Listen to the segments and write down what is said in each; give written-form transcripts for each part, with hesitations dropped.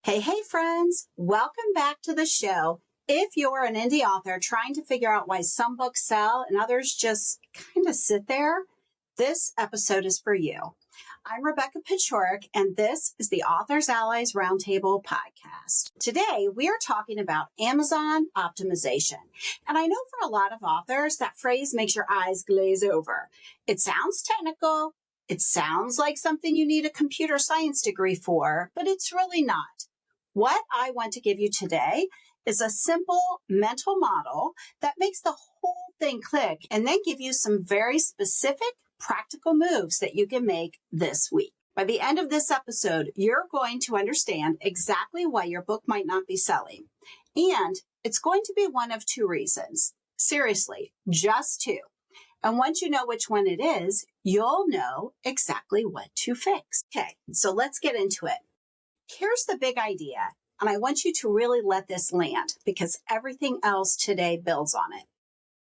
Hey, friends, welcome back to the show. If you're an indie author trying to figure out why some books sell and others just kind of sit there, this episode is for you. I'm Rebecca Pachorik, and this is the Authors Allies Roundtable podcast. Today, we are talking about Amazon optimization. And I know for a lot of authors, that phrase makes your eyes glaze over. It sounds technical. It sounds like something you need a computer science degree for, but it's really not. What I want to give you today is a simple mental model that makes the whole thing click and then give you some very specific practical moves that you can make this week. By the end of this episode, you're going to understand exactly why your book might not be selling. And it's going to be one of two reasons. Seriously, just two. And once you know which one it is, you'll know exactly what to fix. Okay, so let's get into it. Here's the big idea, and I want you to really let this land because everything else today builds on it.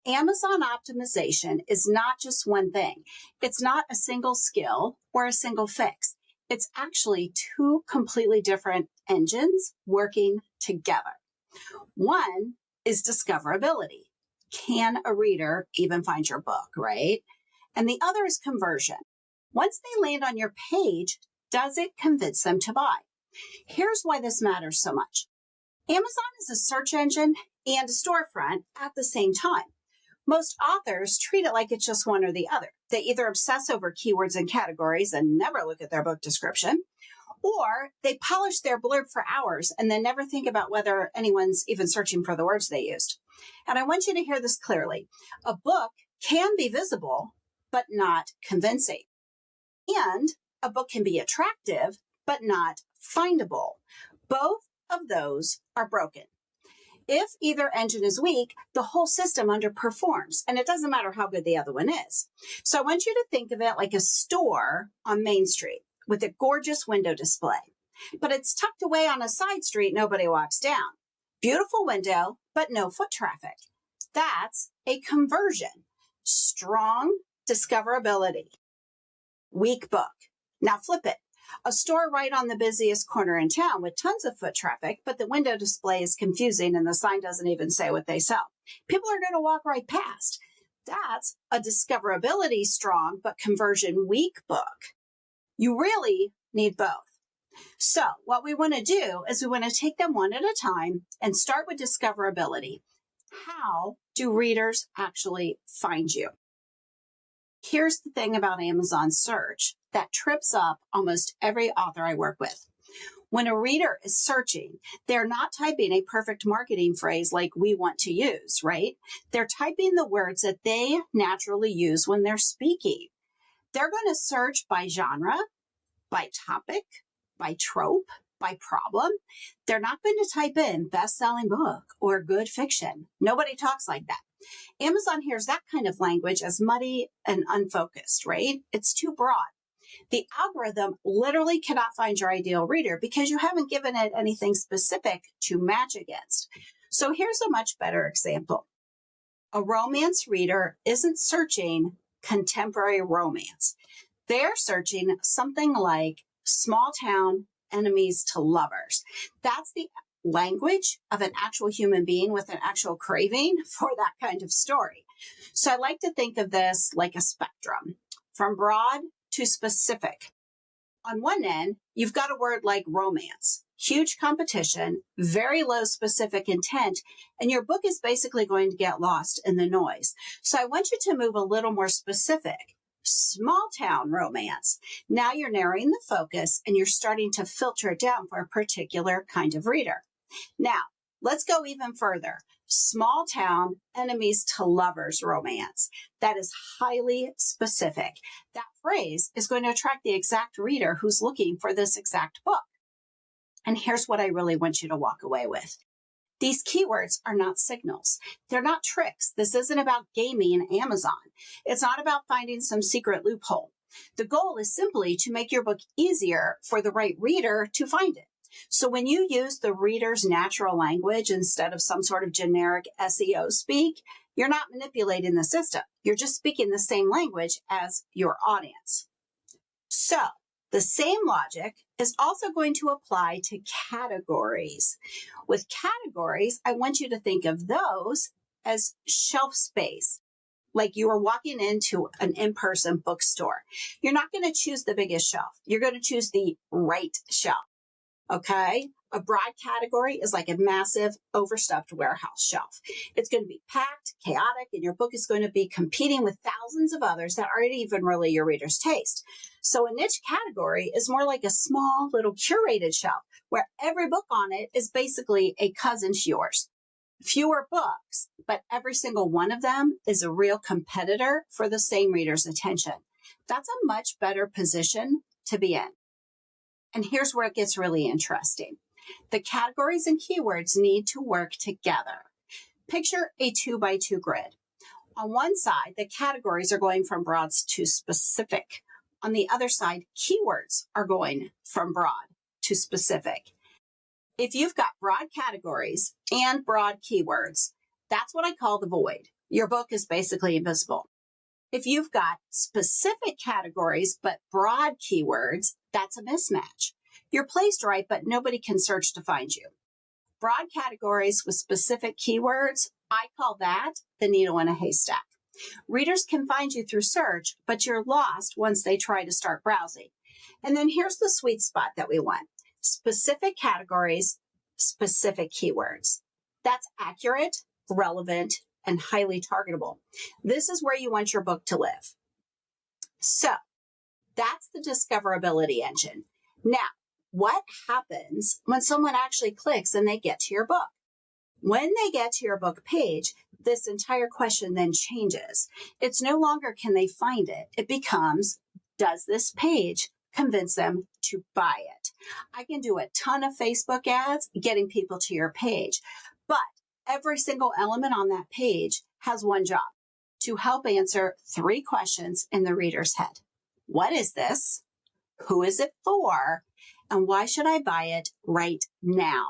Amazon optimization is not just one thing. It's not a single skill or a single fix. It's actually two completely different engines working together. One is discoverability. Can a reader even find your book, right? And the other is conversion. Once they land on your page, does it convince them to buy? Here's why this matters so much. Amazon is a search engine and a storefront at the same time. Most authors treat it like it's just one or the other. They either obsess over keywords and categories and never look at their book description, or they polish their blurb for hours and then never think about whether anyone's even searching for the words they used. And I want you to hear this clearly. A book can be visible, but not convincing. And a book can be attractive, but not findable. Both of those are broken. If either engine is weak, the whole system underperforms, and it doesn't matter how good the other one is. So I want you to think of it like a store on Main Street with a gorgeous window display, but it's tucked away on a side street nobody walks down. Beautiful window, but no foot traffic. That's a conversion. Strong discoverability. Weak book. Now flip it. A store right on the busiest corner in town with tons of foot traffic, but the window display is confusing and the sign doesn't even say what they sell. People are going to walk right past. That's a discoverability strong but conversion weak book. You really need both. So what we want to do is we want to take them one at a time and start with discoverability. How do readers actually find you? Here's the thing about Amazon search that trips up almost every author I work with. When a reader is searching, they're not typing a perfect marketing phrase like we want to use, right? They're typing the words that they naturally use when they're speaking. They're going to search by genre, by topic, by trope, by problem. They're not going to type in best-selling book or good fiction. Nobody talks like that. Amazon hears that kind of language as muddy and unfocused, right? It's too broad. The algorithm literally cannot find your ideal reader because you haven't given it anything specific to match against. So here's a much better example. A romance reader isn't searching contemporary romance. They're searching something like small town enemies to lovers. That's the language of an actual human being with an actual craving for that kind of story. So I like to think of this like a spectrum, from broad to specific. On one end, you've got a word like romance, huge competition, very low specific intent, and your book is basically going to get lost in the noise. So I want you to move a little more specific. Small town romance. Now you're narrowing the focus and you're starting to filter it down for a particular kind of reader. Now, let's go even further. Small town enemies to lovers romance. That is highly specific. That phrase is going to attract the exact reader who's looking for this exact book. And here's what I really want you to walk away with. These keywords are not signals. They're not tricks. This isn't about gaming Amazon. It's not about finding some secret loophole. The goal is simply to make your book easier for the right reader to find it. So when you use the reader's natural language instead of some sort of generic SEO speak, you're not manipulating the system. You're just speaking the same language as your audience. So The same logic is also going to apply to categories. With categories, I want you to think of those as shelf space. Like you are walking into an in-person bookstore. You're not going to choose the biggest shelf. You're going to choose the right shelf. Okay? A broad category is like a massive overstuffed warehouse shelf. It's going to be packed, chaotic, and your book is going to be competing with thousands of others that aren't even really your reader's taste. So a niche category is more like a small little curated shelf where every book on it is basically a cousin to yours. Fewer books, but every single one of them is a real competitor for the same reader's attention. That's a much better position to be in. And here's where it gets really interesting. The categories and keywords need to work together. Picture a 2x2 grid. On one side, the categories are going from broad to specific. On the other side, keywords are going from broad to specific. If you've got broad categories and broad keywords, that's what I call the void. Your book is basically invisible. If you've got specific categories but broad keywords, that's a mismatch. You're placed right, but nobody can search to find you. Broad categories with specific keywords, I call that the needle in a haystack. Readers can find you through search, but you're lost once they try to start browsing. And then here's the sweet spot that we want. Specific categories, specific keywords. That's accurate, relevant, and highly targetable. This is where you want your book to live. So that's the discoverability engine. Now, what happens when someone actually clicks and they get to your book? When they get to your book page, this entire question then changes. It's no longer can they find it? It becomes, does this page convince them to buy it? I can do a ton of Facebook ads getting people to your page, but every single element on that page has one job: to help answer 3 questions in the reader's head. What is this? Who is it for? And why should I buy it right now?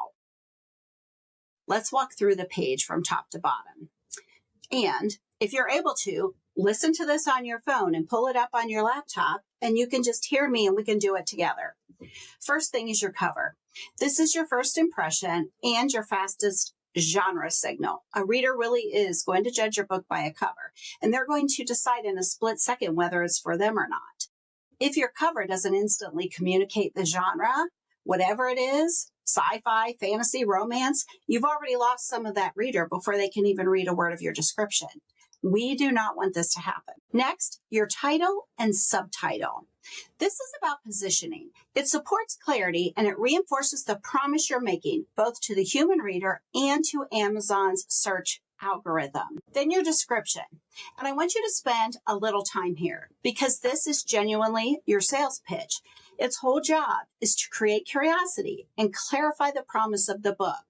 Let's walk through the page from top to bottom. And if you're able to, listen to this on your phone and pull it up on your laptop, and you can just hear me and we can do it together. First thing is your cover. This is your first impression and your fastest genre signal. A reader really is going to judge your book by a cover, and they're going to decide in a split second whether it's for them or not. If your cover doesn't instantly communicate the genre, whatever it is, sci-fi, fantasy, romance, you've already lost some of that reader before they can even read a word of your description. We do not want this to happen. Next, your title and subtitle. This is about positioning. It supports clarity and it reinforces the promise you're making, both to the human reader and to Amazon's search algorithm. Then your description. And I want you to spend a little time here because this is genuinely your sales pitch. Its whole job is to create curiosity and clarify the promise of the book,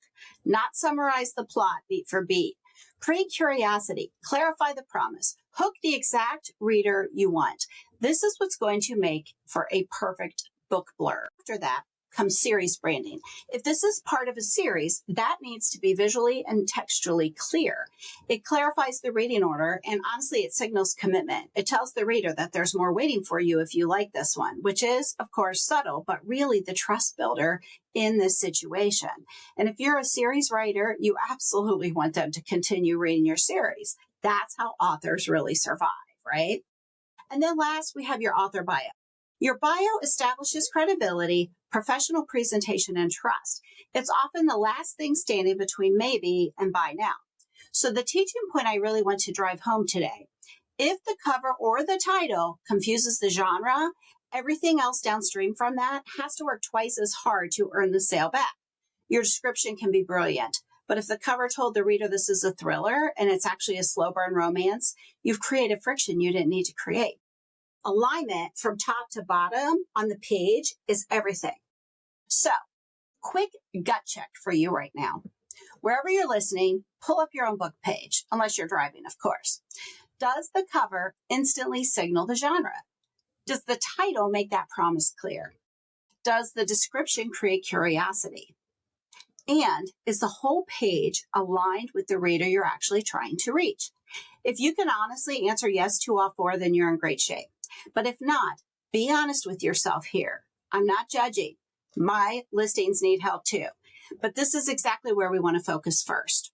not summarize the plot beat for beat. Create curiosity, clarify the promise, hook the exact reader you want. This is what's going to make for a perfect book blurb. After that comes series branding. If this is part of a series, that needs to be visually and textually clear. It clarifies the reading order, and honestly, it signals commitment. It tells the reader that there's more waiting for you if you like this one, which is, of course, subtle, but really the trust builder in this situation. And if you're a series writer, you absolutely want them to continue reading your series. That's how authors really survive, right? And then last, we have your author bio. Your bio establishes credibility, professional presentation, and trust. It's often the last thing standing between maybe and buy now. So the teaching point I really want to drive home today, if the cover or the title confuses the genre, everything else downstream from that has to work twice as hard to earn the sale back. Your description can be brilliant, but if the cover told the reader this is a thriller and it's actually a slow burn romance, you've created friction you didn't need to create. Alignment from top to bottom on the page is everything. So, quick gut check for you right now. Wherever you're listening, pull up your own book page, unless you're driving, of course. Does the cover instantly signal the genre? Does the title make that promise clear? Does the description create curiosity? And is the whole page aligned with the reader you're actually trying to reach? If you can honestly answer yes to all 4, then you're in great shape. But if not, Be honest with yourself here. I'm not judging. My listings need help too, but this is exactly where we want to focus first.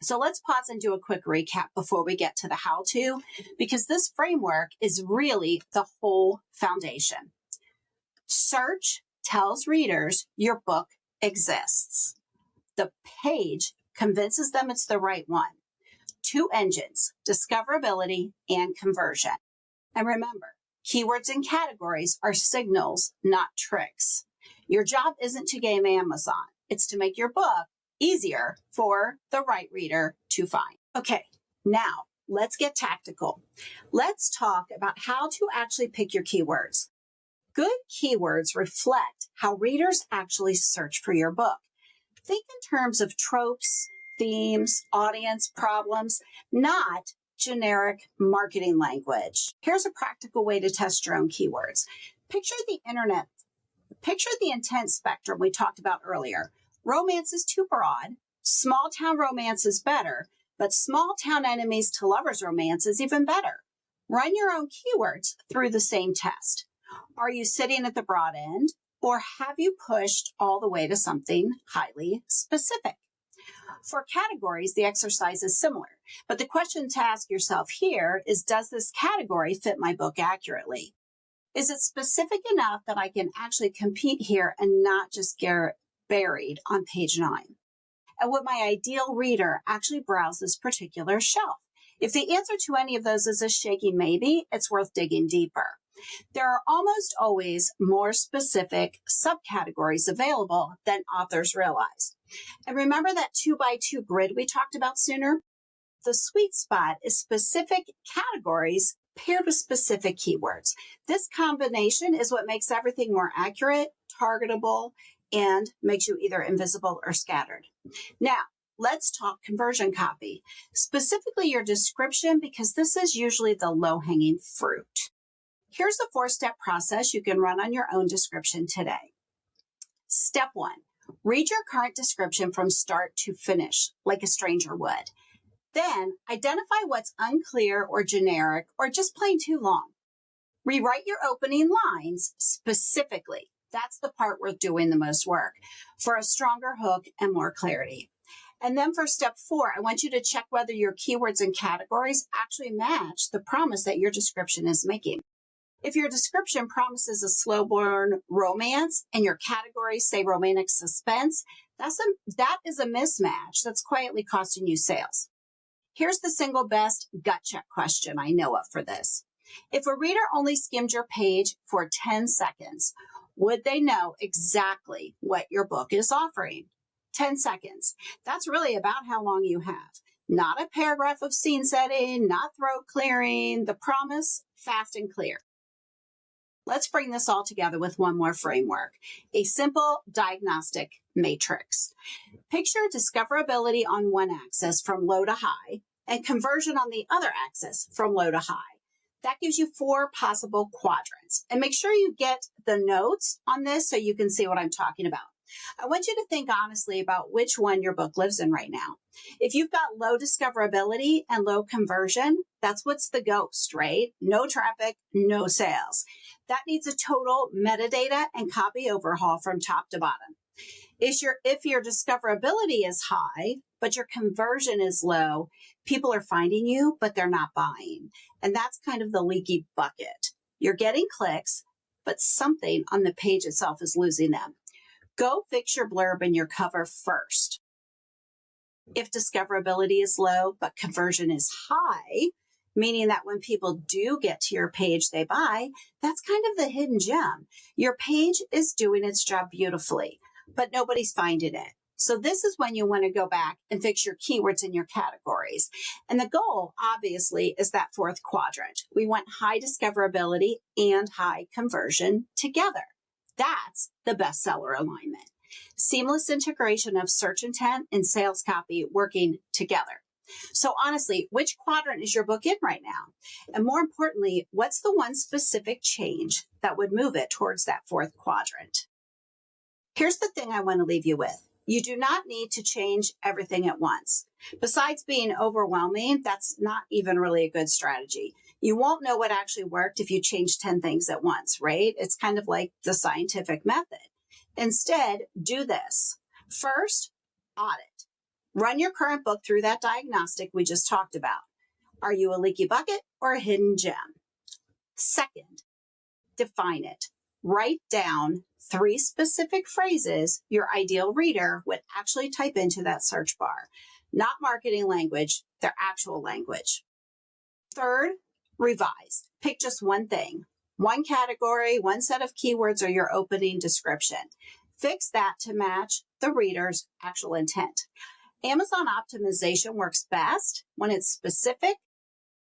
So let's pause and do a quick recap before we get to the how-to, because this framework is really the whole foundation. Search tells readers your book exists. The page convinces them it's the right one. Two engines, discoverability and conversion. And remember, keywords and categories are signals, not tricks. Your job isn't to game Amazon. It's to make your book easier for the right reader to find. Okay, now let's get tactical. Let's talk about how to actually pick your keywords. Good keywords reflect how readers actually search for your book. Think in terms of tropes, themes, audience, problems, not generic marketing language. Here's a practical way to test your own keywords. Picture the intent spectrum we talked about earlier. Romance is too broad. Small town romance is better, but small town enemies to lovers romance is even better. Run your own keywords through the same test. Are you sitting at the broad end, or have you pushed all the way to something highly specific? For categories, the exercise is similar, but the question to ask yourself here is, does this category fit my book accurately? Is it specific enough that I can actually compete here and not just get buried on page 9? And would my ideal reader actually browse this particular shelf? If the answer to any of those is a shaky maybe, it's worth digging deeper. There are almost always more specific subcategories available than authors realize. And remember that 2x2 grid we talked about sooner? The sweet spot is specific categories paired with specific keywords. This combination is what makes everything more accurate, targetable, and makes you either invisible or scattered. Now, let's talk conversion copy, specifically your description, because this is usually the low-hanging fruit. Here's a 4-step process you can run on your own description today. Step 1, read your current description from start to finish, like a stranger would. Then identify what's unclear or generic or just plain too long. Rewrite your opening lines specifically. That's the part worth doing the most work for a stronger hook and more clarity. And then for step 4, I want you to check whether your keywords and categories actually match the promise that your description is making. If your description promises a slow burn romance and your categories say romantic suspense, that is a mismatch that's quietly costing you sales. Here's the single best gut check question I know of for this. If a reader only skimmed your page for 10 seconds, would they know exactly what your book is offering? 10 seconds. That's really about how long you have. Not a paragraph of scene setting, not throat clearing, the promise, fast and clear. Let's bring this all together with one more framework, a simple diagnostic matrix. Picture discoverability on one axis from low to high and conversion on the other axis from low to high. That gives you 4 possible quadrants. And make sure you get the notes on this so you can see what I'm talking about. I want you to think honestly about which one your book lives in right now. If you've got low discoverability and low conversion, that's what's the ghost, right? No traffic, no sales. That needs a total metadata and copy overhaul from top to bottom. If your discoverability is high, but your conversion is low, people are finding you, but they're not buying. And that's kind of the leaky bucket. You're getting clicks, but something on the page itself is losing them. Go fix your blurb and your cover first. If discoverability is low, but conversion is high, meaning that when people do get to your page, they buy, that's kind of the hidden gem. Your page is doing its job beautifully, but nobody's finding it. So this is when you want to go back and fix your keywords and your categories. And the goal, obviously, is that 4th quadrant. We want high discoverability and high conversion together. That's the bestseller alignment. Seamless integration of search intent and sales copy working together. So honestly, which quadrant is your book in right now? And more importantly, what's the one specific change that would move it towards that 4th quadrant? Here's the thing I want to leave you with. You do not need to change everything at once. Besides being overwhelming, that's not even really a good strategy. You won't know what actually worked if you change 10 things at once, right? It's kind of like the scientific method. Instead, do this. First, audit. Run your current book through that diagnostic we just talked about. Are you a leaky bucket or a hidden gem? Second, define it. Write down 3 specific phrases your ideal reader would actually type into that search bar. Not marketing language, their actual language. Third, revise. Pick just one thing, one category, one set of keywords or your opening description. Fix that to match the reader's actual intent. Amazon optimization works best when it's specific,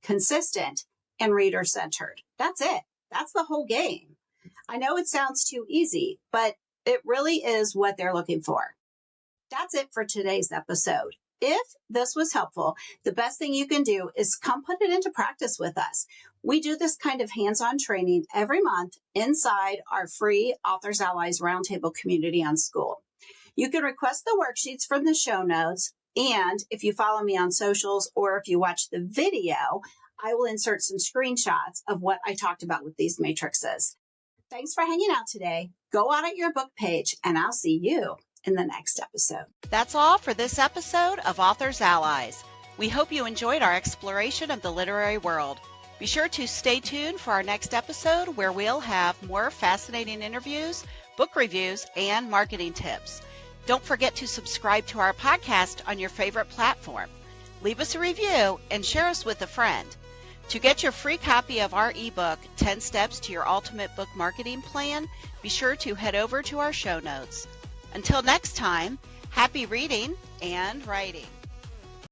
consistent, and reader-centered. That's it. That's the whole game. I know it sounds too easy, but it really is what they're looking for. That's it for today's episode. If this was helpful, the best thing you can do is come put it into practice with us. We do this kind of hands-on training every month inside our free Authors Allies Roundtable community on School. You can request the worksheets from the show notes, and if you follow me on socials or if you watch the video, I will insert some screenshots of what I talked about with these matrices. Thanks for hanging out today. Go audit your book page, and I'll see you in the next episode. That's all for this episode of Authors Allies. We hope you enjoyed our exploration of the literary world. Be sure to stay tuned for our next episode where we'll have more fascinating interviews, book reviews, and marketing tips. Don't forget to subscribe to our podcast on your favorite platform. Leave us a review and share us with a friend. To get your free copy of our ebook, 10 Steps to Your Ultimate Book Marketing Plan, be sure to head over to our show notes. Until next time, happy reading and writing.